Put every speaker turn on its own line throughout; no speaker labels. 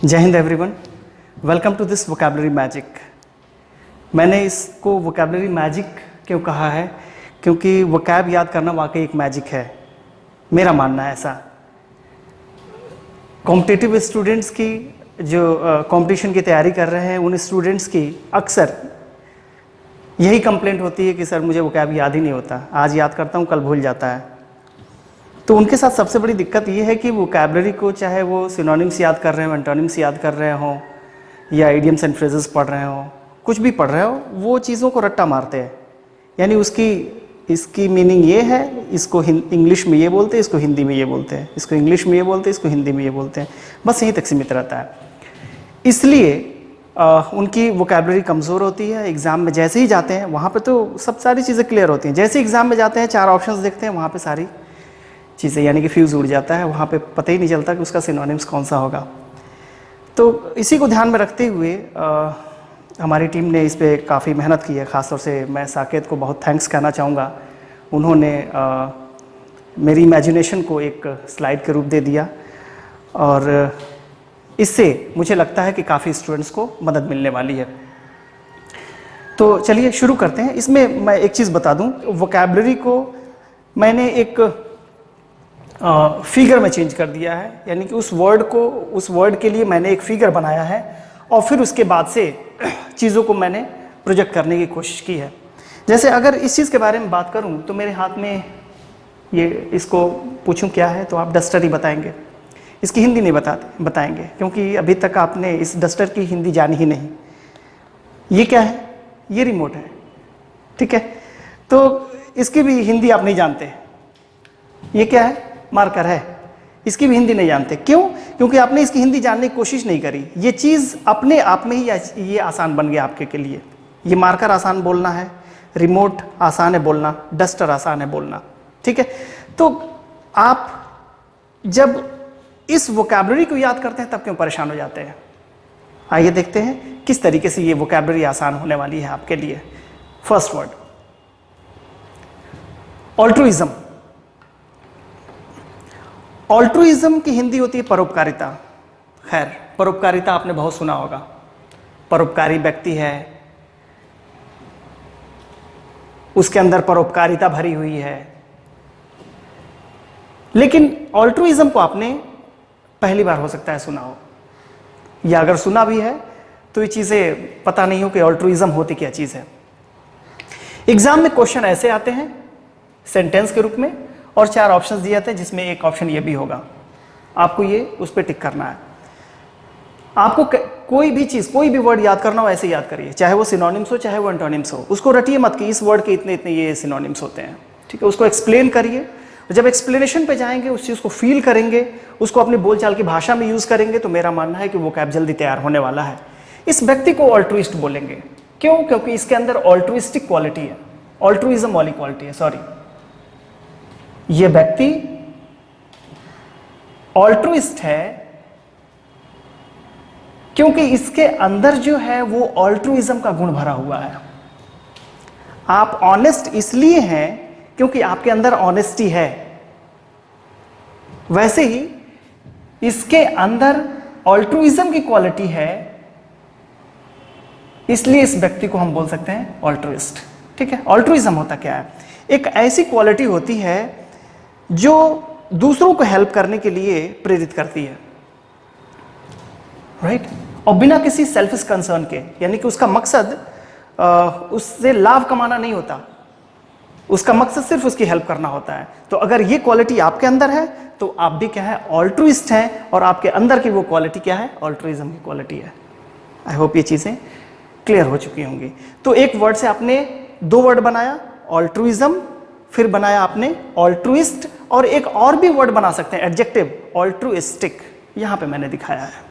जय हिंद everyone, welcome to this vocabulary magic. मैंने इसको वोकैबुलरी मैजिक क्यों कहा है? क्योंकि वोकैब याद करना वाकई एक मैजिक है, मेरा मानना है ऐसा। कॉम्पिटिटिव स्टूडेंट्स की जो कंपटीशन की तैयारी कर रहे हैं, उन स्टूडेंट्स की अक्सर यही कंप्लेंट होती है कि सर मुझे वोकैब याद ही नहीं होता, आज याद करता हूँ कल भूल जाता है। तो उनके साथ सबसे बड़ी दिक्कत ये है कि वोकैबुलरी को, चाहे वो सिनोनिम्स याद कर रहे हो, एंटोनिम्स याद कर रहे हो, या इडियम्स एंड फ्रेजेस पढ़ रहे हो, कुछ भी पढ़ रहे हो, वो चीज़ों को रट्टा मारते हैं। यानी इसकी मीनिंग ये है, इसको इंग्लिश में ये बोलते हैं, इसको हिंदी में ये बोलते हैं, इसको इंग्लिश में ये बोलते हैं, इसको हिंदी में ये बोलते हैं, बस यहीं तक सीमित रहता है। इसलिए उनकी वोकैबुलरी कमज़ोर होती है। एग्ज़ाम में जैसे ही जाते हैं वहाँ पे तो सब सारी चीज़ें क्लियर होती हैं, जैसे एग्ज़ाम में जाते हैं 4 ऑप्शंस देखते हैं, वहाँ पे सारी चीज़ें यानी कि फ्यूज़ उड़ जाता है, वहाँ पे पता ही नहीं चलता कि उसका सिनोनिम्स कौन सा होगा। तो इसी को ध्यान में रखते हुए हमारी टीम ने इस पर काफ़ी मेहनत की है। ख़ासतौर से मैं साकेत को बहुत थैंक्स कहना चाहूँगा। उन्होंने मेरी इमेजिनेशन को एक स्लाइड के रूप दे दिया और इससे मुझे लगता है कि काफ़ी स्टूडेंट्स को मदद मिलने वाली है। तो चलिए शुरू करते हैं। इसमें मैं एक चीज़ बता दूं, वोकैबुलरी को मैंने एक फिगर में चेंज कर दिया है, यानी कि उस वर्ड के लिए मैंने एक फिगर बनाया है और फिर उसके बाद से चीज़ों को मैंने प्रोजेक्ट करने की कोशिश की है। जैसे अगर इस चीज़ के बारे में बात करूं तो मेरे हाथ में ये, इसको पूछूं क्या है तो आप डस्टर ही बताएंगे, इसकी हिंदी नहीं बताएंगे क्योंकि अभी तक आपने इस डस्टर की हिंदी जानी ही नहीं। ये क्या है? ये रिमोट है, ठीक है। तो इसकी भी हिंदी आप नहीं जानते। ये क्या है? मार्कर है, इसकी भी हिंदी नहीं जानते। क्यों? क्योंकि आपने इसकी हिंदी जानने की कोशिश नहीं करी। ये चीज़ अपने आप में ही ये आसान बन गया आपके लिए। ये मार्कर आसान बोलना है, रिमोट आसान है बोलना, डस्टर आसान है बोलना, ठीक है। तो आप जब इस वोकैबुलरी को याद करते हैं तब क्यों परेशान हो जाते हैं? आइए देखते हैं किस तरीके से ये वोकैबुलरी आसान होने वाली है आपके लिए। First word, altruism. ऑल्ट्रुइज्म की हिंदी होती है परोपकारिता। खैर, परोपकारिता आपने बहुत सुना होगा। परोपकारी व्यक्ति है, उसके अंदर परोपकारिता भरी हुई है। लेकिन ऑल्ट्रुइज्म को आपने पहली बार हो सकता है सुना हो, या अगर सुना भी है तो ये चीज़ें पता नहीं हो कि ऑल्ट्रुइज्म होती क्या चीज़ है। एग्जाम में क्वेश्चन ऐसे आते हैं सेंटेंस के रूप में और 4 ऑप्शंस दिए जाते हैं, जिसमें एक ऑप्शन ये भी होगा। आपको ये उस पर टिक करना है। आपको कोई भी चीज़, कोई भी वर्ड याद करना हो ऐसे याद करिए, चाहे वो सिनोनिम्स हो चाहे वो एंटोनिम्स हो। उसको रटिए मत कि इस वर्ड के इतने इतने ये सिनोनिम्स होते हैं, ठीक है। उसको एक्सप्लेन करिए। जब एक्सप्लेनेशन पे जाएंगे, उस चीज़ को फील करेंगे, उसको अपनी बोलचाल की भाषा में यूज़ करेंगे, तो मेरा मानना है कि वोकैब जल्दी तैयार होने वाला है। इस व्यक्ति को ऑल्ट्रुइस्ट बोलेंगे। क्यों? क्योंकि इसके अंदर ऑल्ट्रुइस्टिक क्वालिटी है, ऑल्ट्रुइज्म वाली क्वालिटी है, सॉरी। ये व्यक्ति ऑल्ट्रुइस्ट है क्योंकि इसके अंदर जो है वो ऑल्ट्रुइज्म का गुण भरा हुआ है। आप ऑनेस्ट इसलिए हैं क्योंकि आपके अंदर ऑनेस्टी है। वैसे ही इसके अंदर ऑल्ट्रुइज्म की क्वालिटी है, इसलिए इस व्यक्ति को हम बोल सकते हैं ऑल्ट्रुइस्ट, ठीक है। ऑल्ट्रुइज्म होता क्या है? एक ऐसी क्वालिटी होती है जो दूसरों को हेल्प करने के लिए प्रेरित करती है, राइट। और बिना किसी सेल्फिश कंसर्न के, यानी कि उसका मकसद उससे लाभ कमाना नहीं होता, उसका मकसद सिर्फ उसकी हेल्प करना होता है। तो अगर ये क्वालिटी आपके अंदर है तो आप भी क्या है? ऑल्ट्रुइस्ट हैं, और आपके अंदर की वो क्वालिटी क्या है? ऑल्ट्रुइज्म की क्वालिटी है। आई होप ये चीज़ें क्लियर हो चुकी होंगी। तो एक वर्ड से आपने 2 वर्ड बनाया, ऑल्ट्रुइज्म, फिर बनाया आपने ऑल्ट्रुइस्ट, और एक और भी वर्ड बना सकते हैं एडजेक्टिव, ऑल्ट्रुइस्टिक। यहां पे मैंने दिखाया है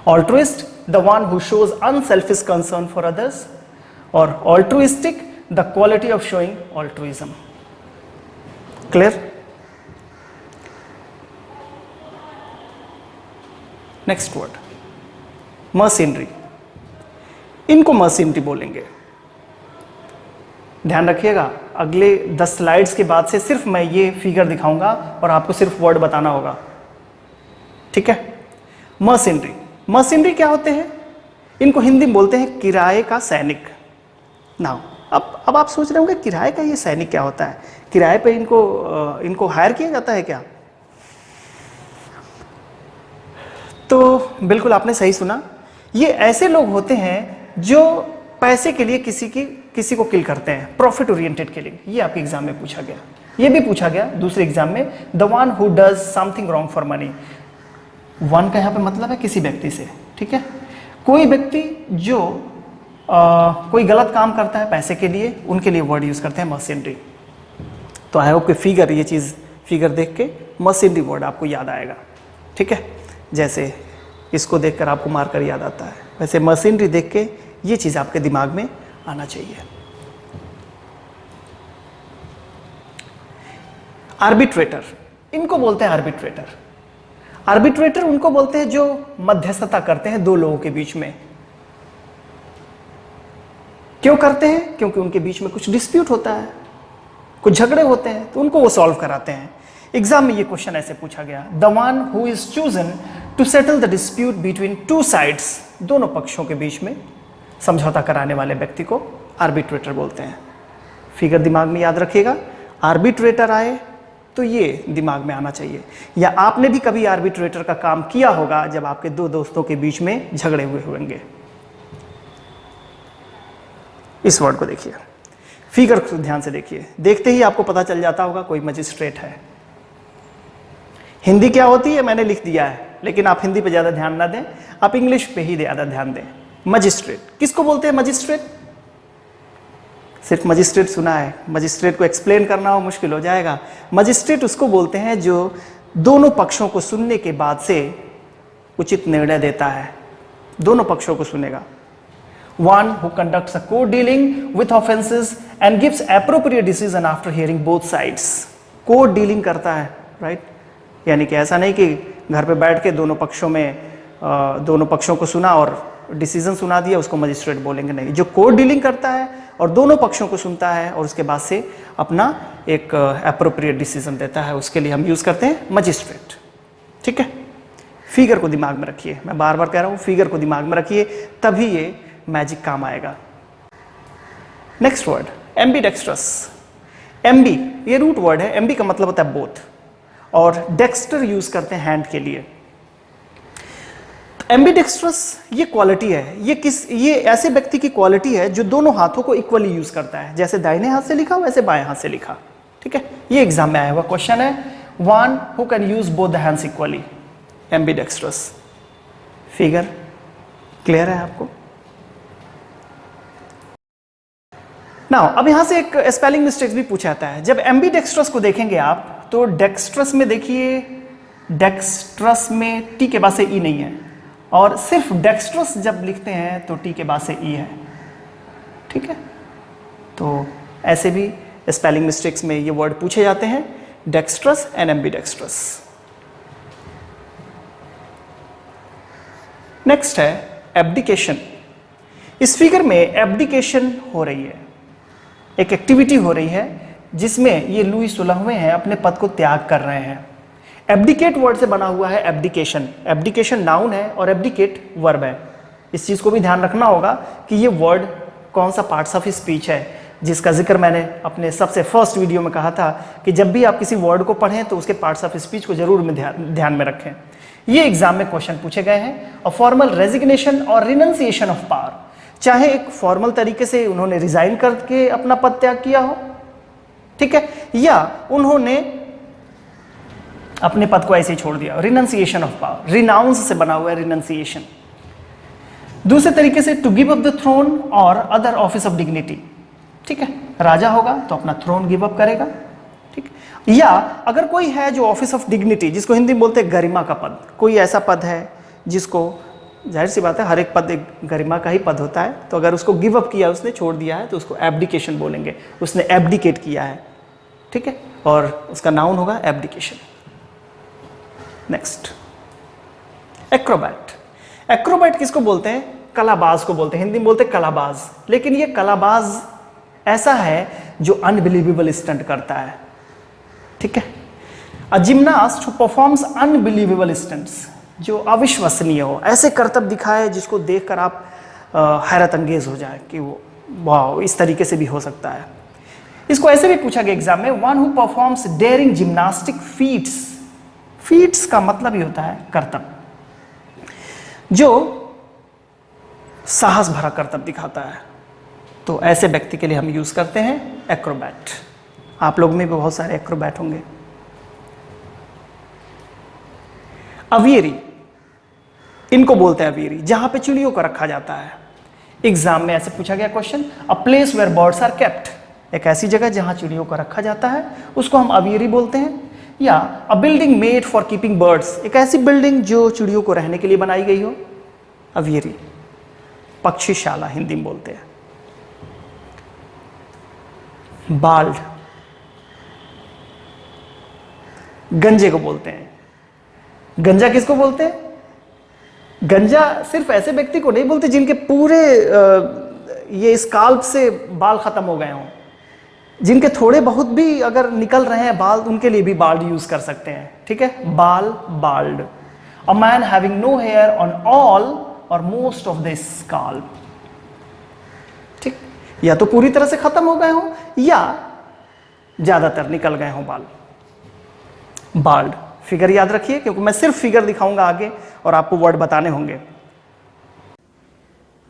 altruist, the one who shows unselfish concern for others, और altruistic, the quality of showing altruism. Clear? Next word, mercenary. इनको मर्सिनरी बोलेंगे। ध्यान रखिएगा, अगले 10 स्लाइड्स के बाद से सिर्फ मैं ये फिगर दिखाऊंगा और आपको सिर्फ वर्ड बताना होगा, ठीक है। मर्सेंट्री। मर्सेंट्री क्या होते हैं? इनको हिंदी में बोलते हैं किराए का सैनिक। नाउ अब आप सोच रहे होंगे किराए का ये सैनिक क्या होता है? किराए पे इनको हायर किया जाता है क्या? तो बिल्कुल आपने सही सुना। ये ऐसे लोग होते हैं जो पैसे के लिए किसी को किल करते हैं, प्रॉफिट ओरिएंटेड किलिंग। ये आपके एग्जाम में पूछा गया, ये भी पूछा गया दूसरे एग्जाम में, the one who does something wrong for money. One का यहाँ पे मतलब है किसी व्यक्ति से, ठीक है? कोई व्यक्ति जो कोई गलत काम करता है पैसे के लिए, उनके लिए वर्ड यूज करते हैं मर्सेंट्री। तो आई होप कि फिगर देख के मर्सेंट्री वर्ड आपको याद आएगा, ठीक है? जैसे इसको देखकर आपको मार्कर याद आता है, वैसे मर्सेंट्री देख के ये चीज आपके दिमाग में आना चाहिए। आर्बिट्रेटर, इनको बोलते हैं आर्बिट्रेटर। आर्बिट्रेटर उनको बोलते हैं जो मध्यस्थता करते हैं दो लोगों के बीच में। क्यों करते हैं? क्योंकि उनके बीच में कुछ डिस्प्यूट होता है, कुछ झगड़े होते हैं, तो उनको वो सॉल्व कराते हैं। एग्जाम में ये क्वेश्चन ऐसे पूछा गया, the one who is chosen to settle the dispute between two sides, दोनों पक्षों के बीच में समझौता कराने वाले व्यक्ति को आर्बिट्रेटर बोलते हैं। फिगर दिमाग में याद रखिएगा, आर्बिट्रेटर आए तो ये दिमाग में आना चाहिए। या आपने भी कभी आर्बिट्रेटर का काम किया होगा जब आपके दो दोस्तों के बीच में झगड़े हुए होंगे। इस वर्ड को देखिए, फिगर को ध्यान से देखिए, देखते ही आपको पता चल जाता होगा कोई मजिस्ट्रेट है। हिंदी क्या होती है मैंने लिख दिया है, लेकिन आप हिंदी पे ज्यादा ध्यान ना दें, आप इंग्लिश पे ही ज्यादा ध्यान दें। मजिस्ट्रेट किसको बोलते हैं? मजिस्ट्रेट, सिर्फ मजिस्ट्रेट सुना है, मजिस्ट्रेट को एक्सप्लेन करना हो मुश्किल हो जाएगा। मजिस्ट्रेट उसको बोलते हैं जो दोनों पक्षों को सुनने के बाद से उचित निर्णय देता है, दोनों पक्षों को सुनेगा। One who conducts a court dealing with offenses and gives appropriate decision after hearing both sides. Court dealing करता है, राइट? यानी कि ऐसा नहीं कि घर पे बैठ के दोनों पक्षों को सुना और डिसीजन सुना दिया, उसको मजिस्ट्रेट बोलेंगे नहीं। जो कोर्ट डीलिंग करता है और दोनों पक्षों को सुनता है और उसके बाद से अपना एक एप्रोप्रिएट डिसीजन देता है, उसके लिए हम यूज करते हैं मजिस्ट्रेट, ठीक है? फिगर को दिमाग में रखिए, मैं बार बार कह रहा हूं फिगर को दिमाग में रखिए, तभी ये मैजिक काम आएगा। Next word, ambidextrous. एम्बी ये रूट वर्ड है, एम्बी का मतलब होता है बोथ, और डेक्स्टर यूज करते हैं हैंड के लिए। एम्बीडेक्स्ट्रस ये क्वालिटी है, ये ऐसे व्यक्ति की क्वालिटी है जो दोनों हाथों को इक्वली यूज करता है, जैसे दाहिने हाथ से लिखा वैसे बाएं हाथ से लिखा, ठीक है? ये एग्जाम में आया हुआ क्वेश्चन है, one who can use both the hands equally, ambidextrous. Figure clear है आपको? नाउ अब यहां से एक स्पेलिंग मिस्टेक्स भी पूछा जाता है। जब एम्बीडेक्स्ट्रस को देखेंगे आप तो डेक्स्ट्रस में देखिए, डेक्स्ट्रस में टी के बाद से ई नहीं है, और सिर्फ डेक्स्ट्रस जब लिखते हैं तो टी के बाद से ई है, ठीक है? तो ऐसे भी स्पेलिंग मिस्टेक्स में ये वर्ड पूछे जाते हैं, डेक्स्ट्रस एंड एम्बीडेक्स्ट्रस। नेक्स्ट है एब्डिकेशन। इस फिगर में एब्डिकेशन हो रही है, एक एक्टिविटी हो रही है जिसमें ये लुई 16वें हैं अपने पद को त्याग कर रहे हैं। एब्डिकेट वर्ड से बना हुआ है एब्डिकेशन, एब्डिकेशन नाउन है और एब्डिकेट वर्ब है। इस चीज को भी ध्यान रखना होगा कि ये वर्ड कौन सा पार्ट्स ऑफ स्पीच है, जिसका जिक्र मैंने अपने सबसे फर्स्ट वीडियो में कहा था कि जब भी आप किसी वर्ड को पढ़ें तो उसके पार्ट्स ऑफ स्पीच को जरूर ध्यान में रखें। ये एग्जाम में क्वेश्चन पूछे गए हैं, अ फॉर्मल रेजिग्नेशन और रिनंसिएशन ऑफ पावर, चाहे एक फॉर्मल तरीके से उन्होंने रिजाइन करके अपना पद त्याग किया हो, ठीक है, या उन्होंने अपने पद को ऐसे ही छोड़ दिया, रिनंसिएशन ऑफ पावर, रिनाउंस से बना हुआ है रिनंसिएशन। दूसरे तरीके से to give up the throne और अदर ऑफिस ऑफ डिग्निटी, ठीक है, राजा होगा तो अपना थ्रोन गिव अप करेगा, ठीक। या अगर कोई है जो ऑफिस ऑफ डिग्निटी, जिसको हिंदी में बोलते हैं गरिमा का पद, कोई ऐसा पद है जिसको, जाहिर सी बात है हर एक पद एक गरिमा का ही पद होता है, तो अगर उसको गिव अप किया, उसने छोड़ दिया है, तो उसको एब्डिकेशन बोलेंगे, उसने एब्डिकेट किया है, ठीक है, और उसका नाउन होगा एब्डिकेशन। Next, Acrobat. एक्रोबैट किसको बोलते हैं? कलाबाज को बोलते हैं, हिंदी में बोलते हैं कलाबाज, लेकिन ये कलाबाज ऐसा है जो अनबिलीवेबल स्टंट करता है, ठीक है। A gymnast who performs unbelievable stunts, जो अविश्वसनीय हो, ऐसे करतब दिखाए जिसको देखकर आप हैरत अंगेज हो जाए कि वो वाह, इस तरीके से भी हो सकता है। इसको ऐसे भी पूछा गया एग्जाम में, one who performs daring gymnastic feats. Feats का मतलब ही होता है करतब, जो साहस भरा करतब दिखाता है। तो ऐसे व्यक्ति के लिए हम यूज करते हैं एक्रोबैट। आप लोग में भी बहुत सारे एक्रोबैट होंगे। अवियरी, इनको बोलते हैं अवियरी, जहां पे चिड़ियों को रखा जाता है। एग्जाम में ऐसे पूछा गया question, a place where birds are kept. एक ऐसी जगह जहां चिड़ियों को रखा जाता है, उसको हम अवियरी बोलते हैं। या a building made for keeping birds, एक ऐसी बिल्डिंग जो चिड़ियों को रहने के लिए बनाई गई हो, अवियरी। पक्षीशाला हिंदी में बोलते हैं। बाल्ड, गंजे को बोलते हैं। गंजा किसको बोलते हैं? गंजा सिर्फ ऐसे व्यक्ति को नहीं बोलते जिनके पूरे ये स्काल्प से बाल खत्म हो गए हों। जिनके थोड़े बहुत भी अगर निकल रहे हैं बाल, उनके लिए भी बाल्ड यूज कर सकते हैं। ठीक है, बाल, bald. A man having no hair on all or most of the scalp. ठीक, या तो पूरी तरह से खत्म हो गए हों या ज्यादातर निकल गए हों बाल। बाल्ड। फिगर याद रखिए, क्योंकि मैं सिर्फ फिगर दिखाऊंगा आगे और आपको वर्ड बताने होंगे।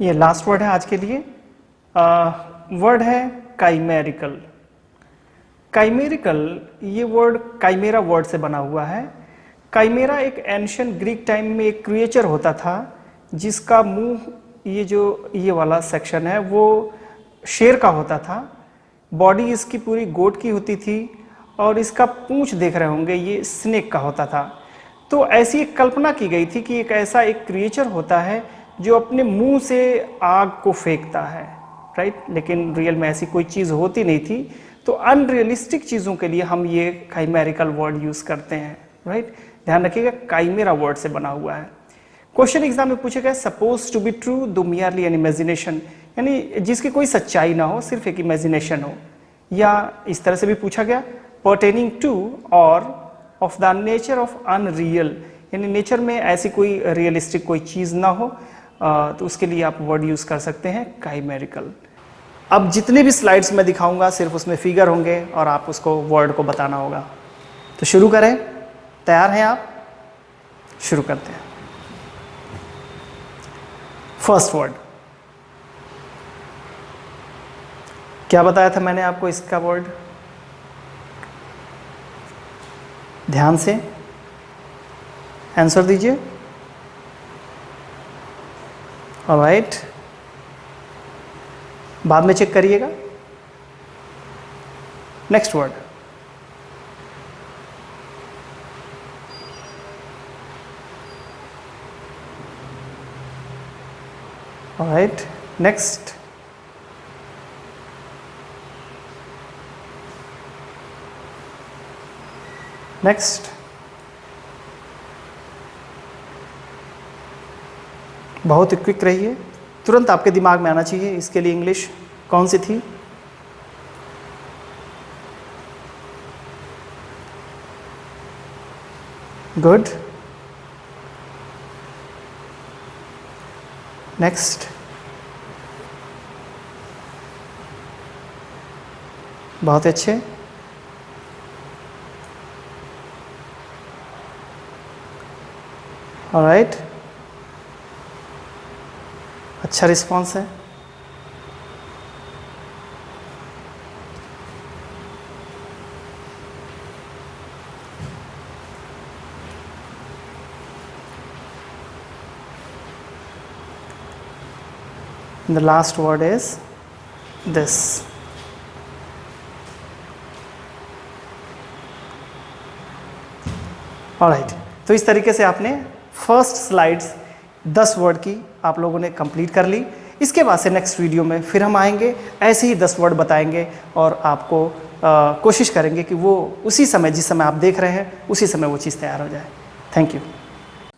ये लास्ट वर्ड है आज के लिए। वर्ड है काइमेरिकल। काइमेरिकल, ये वर्ड काइमेरा वर्ड से बना हुआ है। काइमेरा एक एंशिएंट ग्रीक टाइम में एक क्रिएचर होता था जिसका मुंह, ये जो ये वाला सेक्शन है वो शेर का होता था। बॉडी इसकी पूरी गोट की होती थी और इसका पूंछ देख रहे होंगे, ये स्नेक का होता था। तो ऐसी एक कल्पना की गई थी कि एक ऐसा एक क्रिएचर होता है जो अपने मुंह से आग को फेंकता है, राइट। लेकिन रियल में ऐसी कोई चीज़ होती नहीं थी। तो अनरियलिस्टिक चीज़ों के लिए हम ये काइमेरिकल वर्ड यूज़ करते हैं, राइट। ध्यान रखिएगा, काइमेरा वर्ड से बना हुआ है। क्वेश्चन एग्जाम में पूछा गया, suppose to be true though merely an imagination, यानी जिसकी कोई सच्चाई ना हो, सिर्फ एक इमेजिनेशन हो। या इस तरह से भी पूछा गया, पर्टेनिंग टू और of the nature of unreal, यानी नेचर में ऐसी कोई रियलिस्टिक कोई चीज़ ना हो, तो उसके लिए आप वर्ड यूज़ कर सकते हैं काइमेरिकल। अब जितने भी स्लाइड्स मैं दिखाऊंगा सिर्फ उसमें फिगर होंगे और आप उसको वर्ड को बताना होगा। तो शुरू करें, तैयार हैं आप? शुरू करते हैं। फर्स्ट वर्ड, क्या बताया था मैंने आपको इसका वर्ड? ध्यान से आंसर दीजिए। ऑलराइट, बाद में चेक करिएगा। Next word, alright, next, next. बहुत क्विक रहिए, तुरंत आपके दिमाग में आना चाहिए। इसके लिए इंग्लिश कौन सी थी? गुड, नेक्स्ट, बहुत अच्छे, ऑलराइट, अच्छा रिस्पॉन्स है। The last word is this. Alright, तो इस तरीके से आपने फर्स्ट स्लाइड्स 10 वर्ड की आप लोगों ने कंप्लीट कर ली। इसके बाद से नेक्स्ट वीडियो में फिर हम आएंगे, ऐसे ही 10 वर्ड बताएंगे और आपको कोशिश करेंगे कि वो उसी समय, जिस समय आप देख रहे हैं उसी समय वो चीज़ तैयार हो जाए। Thank you.